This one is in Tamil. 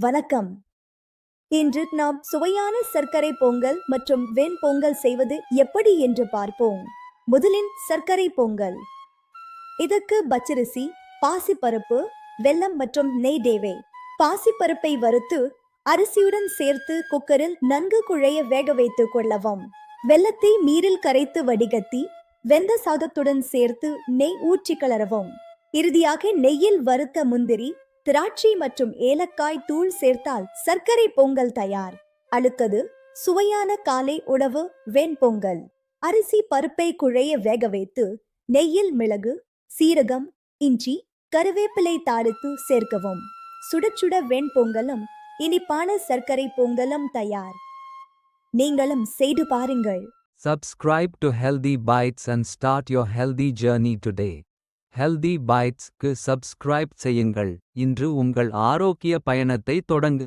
வணக்கம். இன்று நாம் சுவையான சர்க்கரை பொங்கல் மற்றும் வெண்பொங்கல் செய்வது எப்படி என்று பார்ப்போம். முதலில் சர்க்கரை பொங்கல். இதற்கு பச்சரிசி, பாசிப்பருப்பு, வெல்லம் மற்றும் நெய் தேவை. பாசிப்பருப்பை வறுத்து அரிசியுடன் சேர்த்து குக்கரில் நன்கு குழைய வேக வைத்துக் கொள்ளவும். வெல்லத்தை நீரில் கரைத்து வடிகட்டி வெந்த சாதத்துடன் சேர்த்து நெய் ஊற்றி கிளறவும். இறுதியாக நெய்யில் வறுத்த முந்திரி, திராட்சை மற்றும் ஏலக்காய் தூள் சேர்த்தால் சர்க்கரை பொங்கல் தயார். அடுத்தது சுவையான காலை உணவு வெண்பொங்கல். அரிசி பருப்பை குழைய வேக வைத்து நெய்யில் மிளகு, சீரகம், இஞ்சி, கருவேப்பிலை தாளித்து சேர்க்கவும். சுட சுட வெண்பொங்கலும் இனிப்பான சர்க்கரை பொங்கலும் தயார். நீங்களும் செய்து பாருங்கள். Subscribe to Healthy Bites and start your healthy journey today. Healthy Bites க்கு சப்ஸ்கிரைப் செய்யுங்கள். இன்று உங்கள் ஆரோக்கிய பயணத்தை தொடங்கு.